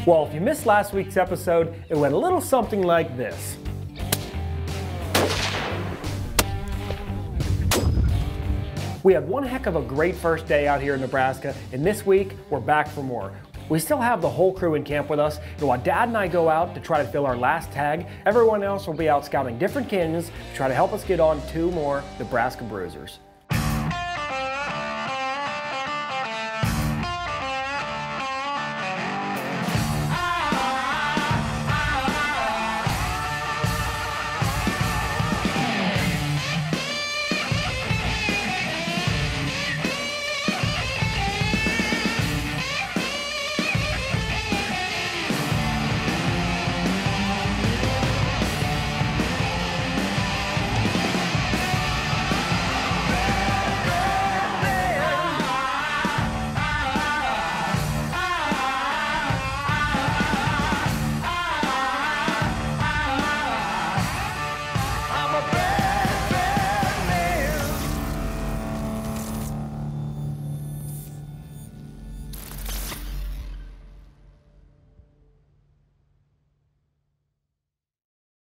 Well, if you missed last week's episode, it went a little something like this. We had one heck of a great first day out here in Nebraska, and this week we're back for more. We still have the whole crew in camp with us, and while Dad and I go out to try to fill our last tag, everyone else will be out scouting different canyons to try to help us get on 2 more Nebraska bruisers.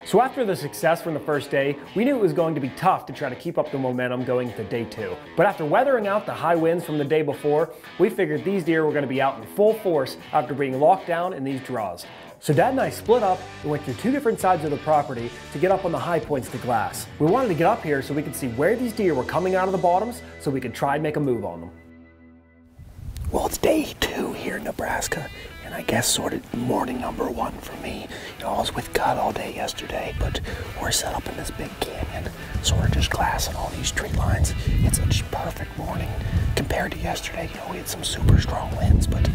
So after the success from the first day, we knew it was going to be tough to try to keep up the momentum going into day 2. But after weathering out the high winds from the day before, we figured these deer were going to be out in full force after being locked down in these draws. So Dad and I split up and went through 2 different sides of the property to get up on the high points to glass. We wanted to get up here so we could see where these deer were coming out of the bottoms so we could try and make a move on them. Well, it's day 2 here in Nebraska, and I guess sort of morning number 1 for me. You know, I was with God all day yesterday, but we're set up in this big canyon, so we're just glassing all these tree lines. It's a perfect morning compared to yesterday. You know, we had some super strong winds, but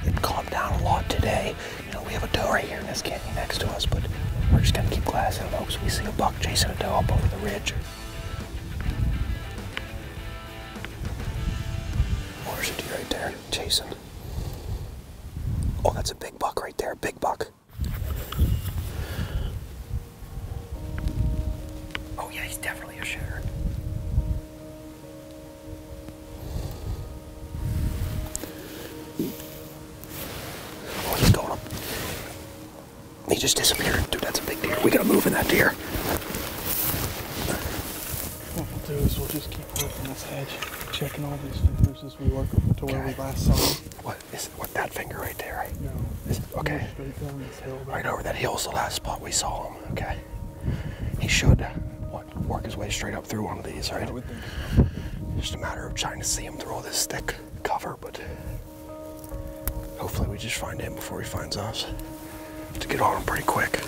it calmed down a lot today. You know, we have a doe right here in this canyon next to us, but we're just gonna keep glassing in hopes we see a buck chasing a doe up over the ridge. There's a deer right there, chasing. Oh, that's a big buck right there, big buck. Oh yeah, he's definitely a shooter. Oh, he's going up. He just disappeared. Dude, that's a big deer. We gotta move in that deer. What we'll do is we'll just keep working this hedge, checking all these fingers as we work up to where we last saw him. What, that finger right there, right? No. Okay. Straight down this hill. Right over that hill's the last spot we saw him. Okay. He should, work his way straight up through one of these, right? I would think so. Just a matter of trying to see him through all this thick cover, but hopefully we just find him before he finds us. Have to get on him pretty quick.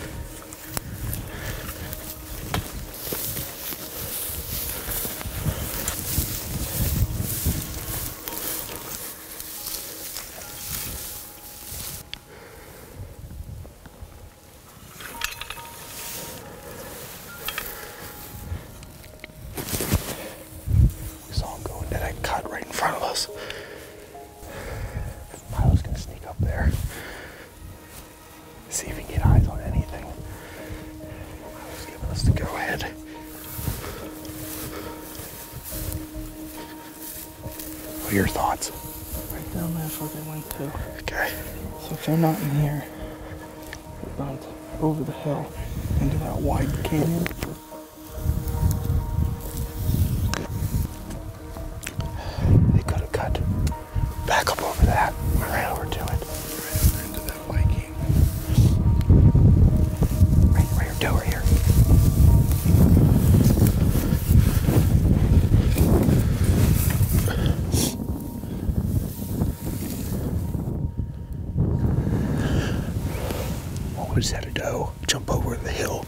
Milo's gonna sneak up there, see if he can get eyes on anything. Milo's giving us the go-ahead. What are your thoughts? Right down there's where they went to. Okay. So if they're not in here, they're bound over the hill into that wide canyon. Back up over that, right over to it. Right over into that Viking. Right here, doe right here. Well, we just had a doe jump over the hill.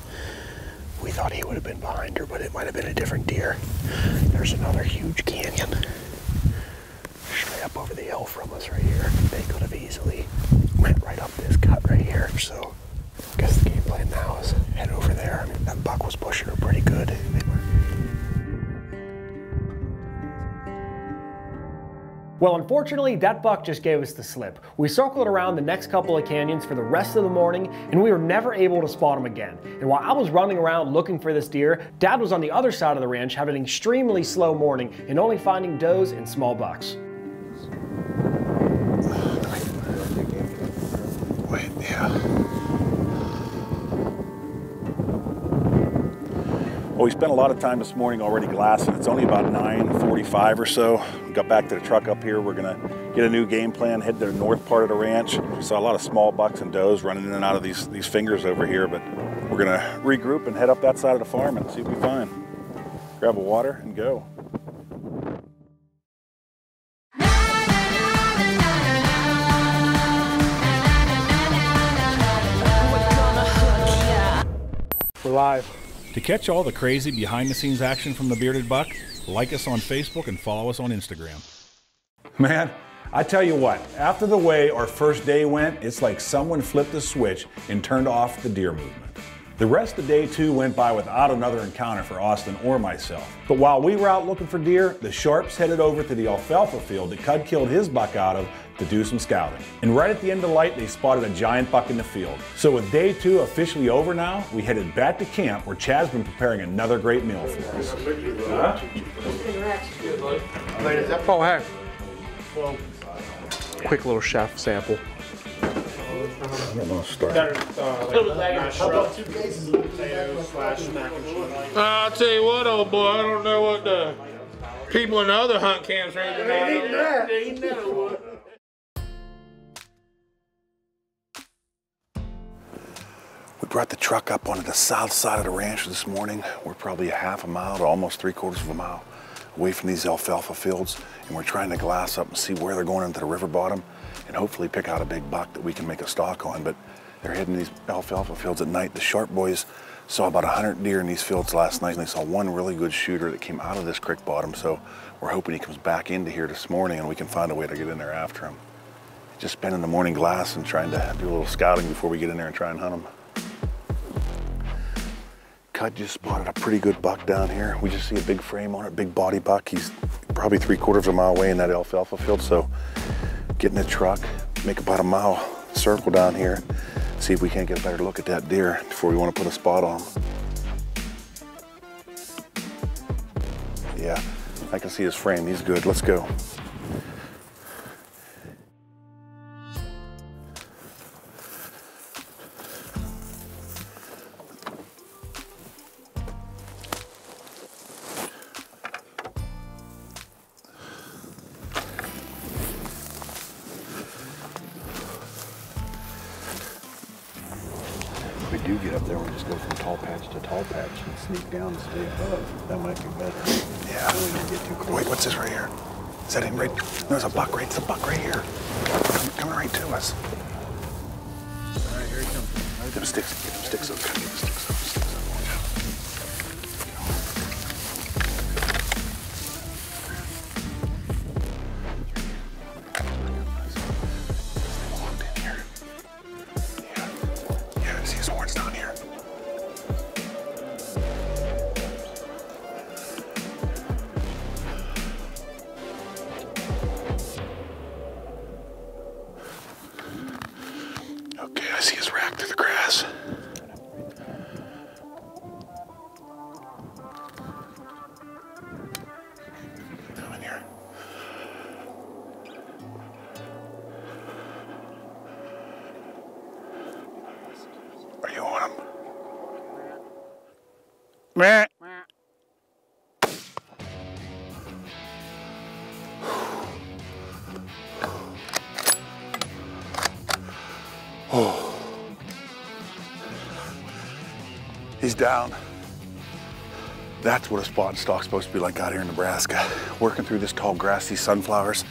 We thought he would have been behind her, but it might have been a different deer. There's another huge canyon up over the hill from us right here. They could have easily went right up this cut right here. So I guess the game plan now is head over there. I mean, that buck was pushing her pretty good. They were Well, unfortunately, that buck just gave us the slip. We circled around the next couple of canyons for the rest of the morning, and we were never able to spot him again. And while I was running around looking for this deer, Dad was on the other side of the ranch having an extremely slow morning and only finding does and small bucks. Wait, yeah. Well, we spent a lot of time this morning already glassing. It's only about 9:45 or so. We got back to the truck up here. We're gonna get a new game plan, head to the north part of the ranch. We saw a lot of small bucks and does running in and out of these fingers over here, but we're gonna regroup and head up that side of the farm and see what we find. Grab a water and go. We're live. To catch all the crazy behind-the-scenes action from the Bearded Buck, like us on Facebook and follow us on Instagram. Man, I tell you what, after the way our first day went, it's like someone flipped a switch and turned off the deer movement. The rest of day 2 went by without another encounter for Austin or myself. But while we were out looking for deer, the Sharps headed over to the alfalfa field that Cud killed his buck out of to do some scouting. And right at the end of the light, they spotted a giant buck in the field. So with day 2 officially over now, we headed back to camp where Chad's been preparing another great meal for us. Oh, hey. Quick little chef sample. I'm gonna start. I'll tell you what, old boy, I don't know what the people in the other hunt camps are eating. We brought the truck up onto the south side of the ranch this morning. We're probably a half a mile to almost 3/4 of a mile away from these alfalfa fields, and we're trying to glass up and see where they're going into the river bottom and hopefully pick out a big buck that we can make a stalk on. But they're heading these alfalfa fields at night. The Sharp boys saw about 100 deer in these fields last night, and they saw one really good shooter that came out of this creek bottom. So we're hoping he comes back into here this morning and we can find a way to get in there after him. Just spending the morning glass and trying to do a little scouting before we get in there and try and hunt him. Cud just spotted a pretty good buck down here. We just see a big frame on it, big body buck. He's probably 3/4 of a mile away in that alfalfa field. So get in the truck, make about a mile circle down here, see if we can't get a better look at that deer before we want to put a spot on him. Yeah, I can see his frame. He's good. Let's go. If we do get up there, we'll just go from tall patch to tall patch and sneak down and stay above. That might be better. Yeah. So we don't get too close. Wait, what's this right here? Is that him right? There's a buck right. There's a buck right here. Coming right to us. All right, here he comes. Get them sticks. Get them sticks up. Get them sticks up. Sticks up. Watch out. Stay locked in here. Yeah, I see his horns down here. Okay, I see his rack through the grass. Come in here. Are you on him? Meh. Oh. He's down. That's what a spot and stalk's supposed to be like out here in Nebraska. Working through this tall grass, these sunflowers.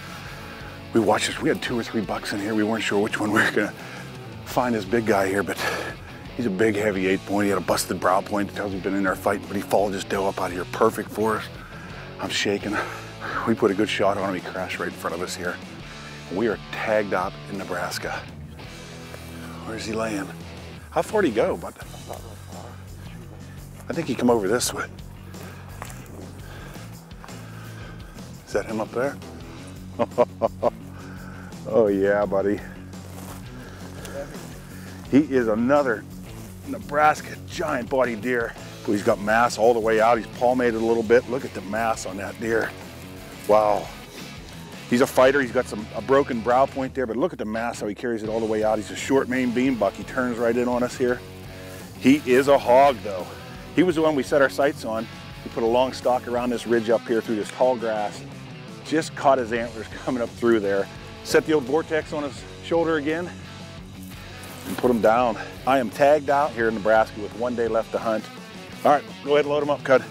We watched this. We had 2 or 3 bucks in here. We weren't sure which one we were gonna find this big guy here, but he's a big, heavy 8-point. He had a busted brow point. It tells he's been in there fighting, but he followed his doe up out here. Perfect for us. I'm shaking. We put a good shot on him. He crashed right in front of us here. We are tagged out in Nebraska. Where's he laying? How far did he go? But I think he come over this way. Is that him up there? Oh yeah, buddy. He is another Nebraska giant body deer. He's got mass all the way out. He's palmated a little bit. Look at the mass on that deer. Wow. He's a fighter. He's got a broken brow point there, but look at the mass, how he carries it all the way out. He's a short main beam buck. He turns right in on us here. He is a hog though. He was the one we set our sights on. We put a long stalk around this ridge up here through this tall grass. Just caught his antlers coming up through there. Set the old vortex on his shoulder again and put him down. I am tagged out here in Nebraska with 1 day left to hunt. All right, go ahead and load him up, Cud.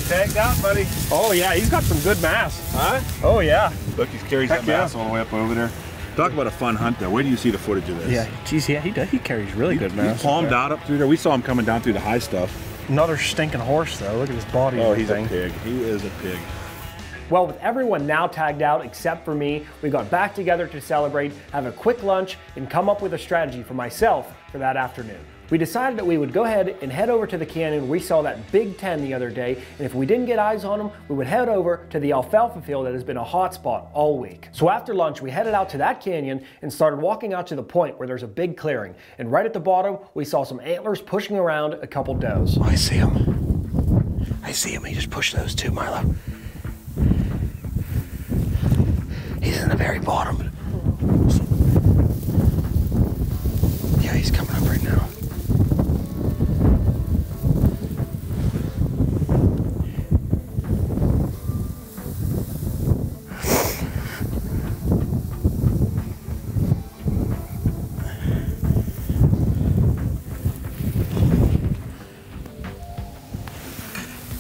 Tagged out, buddy. Oh yeah, he's got some good mass. Huh? Oh yeah. Look, he's carries that mass all the way up over there. Talk about a fun hunt though. Where do you see the footage of this? Yeah, geez, yeah, he does. He carries really good mass. He's palmed out up through there. We saw him coming down through the high stuff. Another stinking horse though. Look at his body. Oh, he's a pig. He is a pig. Well, with everyone now tagged out except for me, we got back together to celebrate, have a quick lunch, and come up with a strategy for myself for that afternoon. We decided that we would go ahead and head over to the canyon where we saw that Big Ten the other day, and if we didn't get eyes on them, we would head over to the alfalfa field that has been a hot spot all week. So after lunch, we headed out to that canyon and started walking out to the point where there's a big clearing. And right at the bottom, we saw some antlers pushing around a couple does. Oh, I see him. I see him. He just pushed those two, Milo. He's in the very bottom. Yeah, he's coming up right now.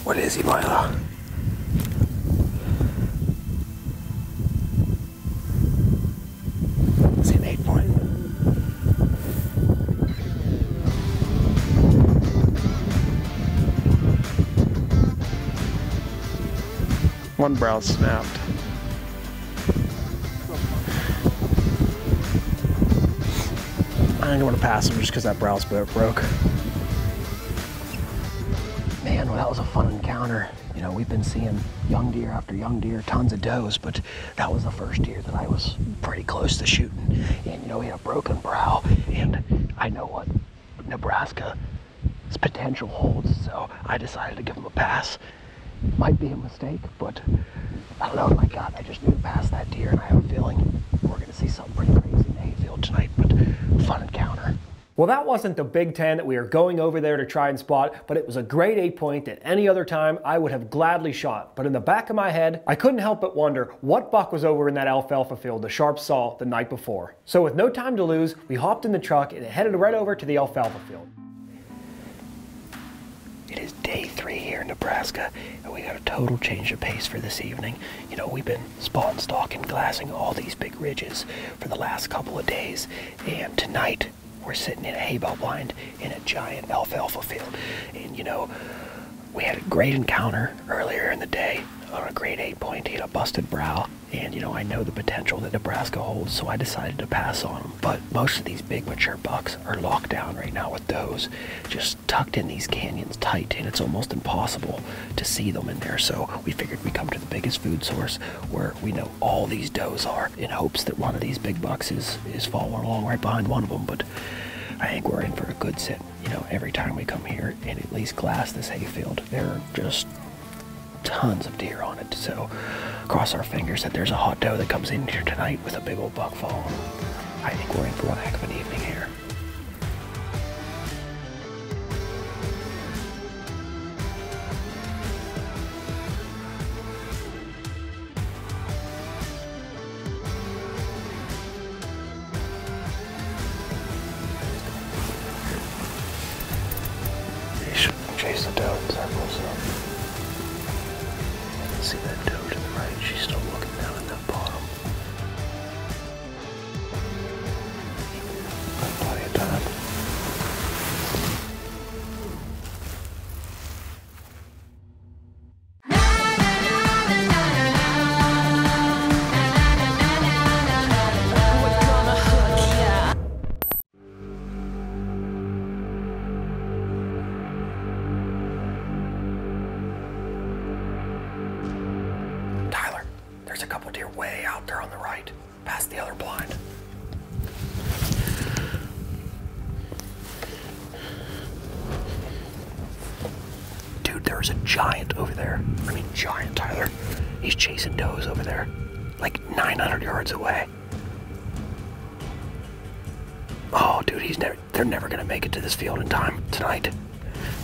What is he, Milo? Is he an 8-point? One brow snapped. I'm going to pass him just because that browse broke. Man, well, that was a fun encounter. You know, we've been seeing young deer after young deer, tons of does, but that was the first deer that I was pretty close to shooting. And, you know, he had a broken brow, and I know what Nebraska's potential holds, so I decided to give him a pass. Might be a mistake, but I don't know what I got. I just knew to pass that deer, and I have a feeling we're going to see something pretty crazy in the hayfield tonight, but fun encounter. Well, that wasn't the Big Ten that we are going over there to try and spot, but it was a great 8-point that any other time I would have gladly shot. But in the back of my head, I couldn't help but wonder what buck was over in that alfalfa field the Sharps saw the night before. So with no time to lose, we hopped in the truck and headed right over to the alfalfa field. It is day 3 here in Nebraska, and we got a total change of pace for this evening. You know, we've been spot and stalking, glassing all these big ridges for the last couple of days, and tonight we're sitting in a hay bale blind in a giant alfalfa field. And you know, we had a great encounter earlier in the day on a great 8-point. He had a busted brow, and you know, I know the potential that Nebraska holds, so I decided to pass on him. But most of these big mature bucks are locked down right now with does, just tucked in these canyons tight, and it's almost impossible to see them in there. So we figured we'd come to the biggest food source where we know all these does are, in hopes that one of these big bucks is following along right behind one of them. But I think we're in for a good sit. You know, every time we come here and at least glass this hayfield, there are just tons of deer on it. So cross our fingers that there's a hot doe that comes in here tonight with a big old buck following. I think we're in for one heck of an evening here. He should chase the doe in circles, so. See that doe to the right? She's still looking down at that bottom. Got plenty of time. There's a couple deer way out there on the right, past the other blind. Dude, there's a giant over there. I mean, giant, Tyler. He's chasing does over there, like 900 yards away. Oh, dude, they're never gonna make it to this field in time tonight.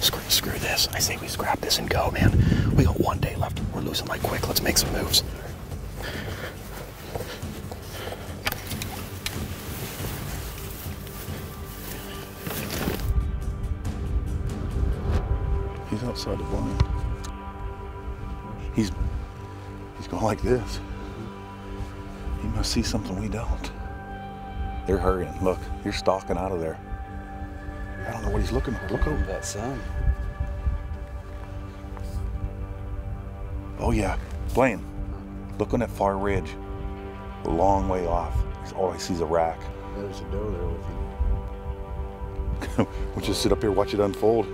Screw this. I say we scrap this and go, man. We got 1 day left. We're losing like quick. Let's make some moves. He's outside the blind. He's going like this. He must see something we don't. They're hurrying. Look, you're stalking out of there. I don't know what he's looking for. Look over that sun. Oh yeah, Blaine. Look on that far ridge. A long way off. All I see is a rack. There's a doe there with him. We'll just sit up here, watch it unfold.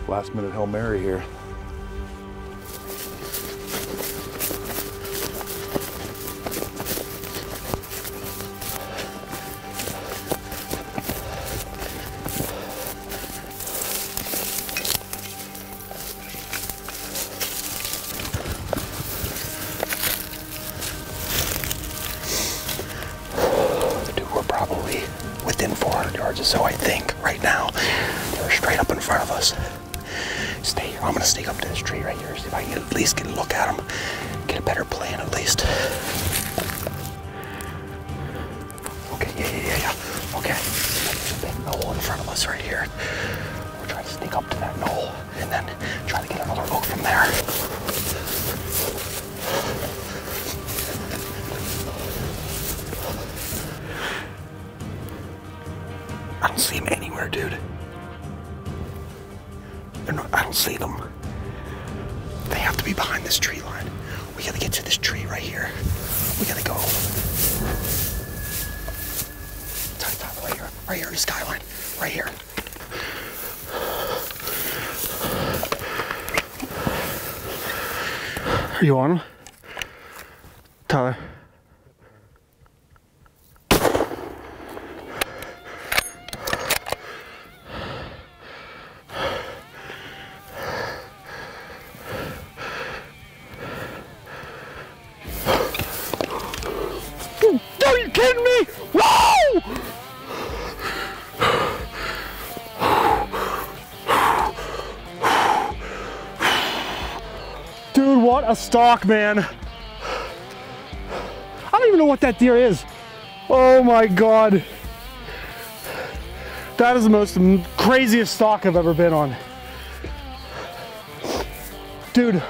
Last minute Hail Mary here. So I think right now they're straight up in front of us. Stay here. I'm gonna sneak up to this tree right here, see if I can at least get a look at them, get a better plan at least. Okay, yeah. Okay, there's a big knoll in front of us right here. We'll try to sneak up to that knoll and then try to get another look from there. I don't see him anywhere, dude. I don't see them. They have to be behind this tree line. We gotta get to this tree right here. We gotta go. Right here. Right here, the skyline. Right here. Are you on him? Tyler. Are you kidding me? Whoa! Dude, what a stalk, man. I don't even know what that deer is. Oh my God. That is the most craziest stalk I've ever been on. Dude,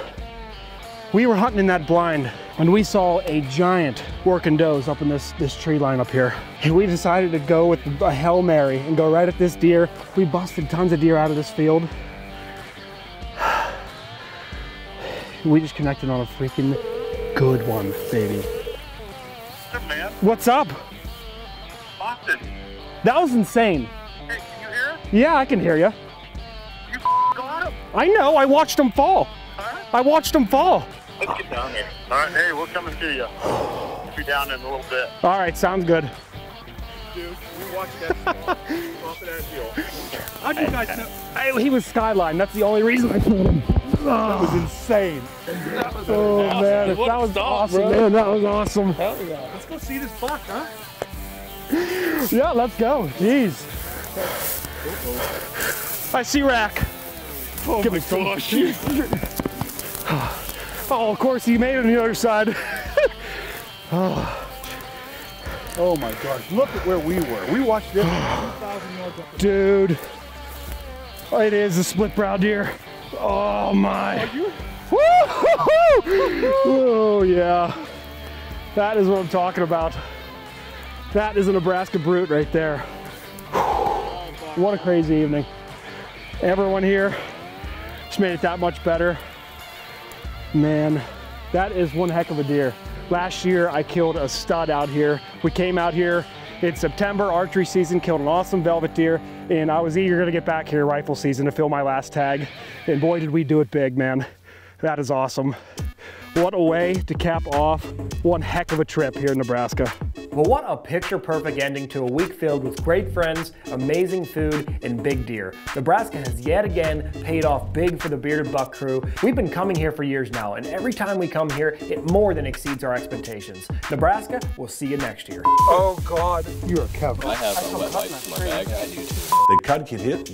we were hunting in that blind and we saw a giant working does up in this tree line up here. And we decided to go with a Hail Mary and go right at this deer. We busted tons of deer out of this field. We just connected on a freaking good one, baby. Hey, man. What's up? Boston. That was insane. Hey, can you hear us? Yeah, I can hear you. You got him? I know, I watched him fall. Huh? I watched him fall. Let's get down there. All right, hey, we're coming to you. We'll be down in a little bit. All right, sounds good. Dude, we watched that off of that hill. How'd you guys know? He was skyline, that's the only reason I told him. That was insane. Oh man, that was awesome, bro. Man, that was awesome. Hell yeah. Let's go see this buck, huh? Yeah, let's go. Jeez. I see rack. Oh Give my me gosh. Oh, of course he made it on the other side. Oh my gosh, look at where we were. We watched this 2,000 yards up. Dude, it is a split brow deer. Oh my. Are you? Oh yeah. That is what I'm talking about. That is a Nebraska brute right there. What a crazy evening. Everyone here just made it that much better. Man, that is one heck of a deer. Last year, I killed a stud out here. We came out here in September, archery season, killed an awesome velvet deer, and I was eager to get back here rifle season to fill my last tag. And boy, did we do it big, man. That is awesome. What a way to cap off one heck of a trip here in Nebraska. Well, what a picture-perfect ending to a week filled with great friends, amazing food, and big deer. Nebraska has yet again paid off big for the Bearded Buck crew. We've been coming here for years now, and every time we come here, it more than exceeds our expectations. Nebraska, we'll see you next year. Oh God, you are covered. I have a wet wipe in my bag. I do too. The cut get hit.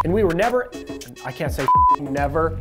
And we were never, I can't say never,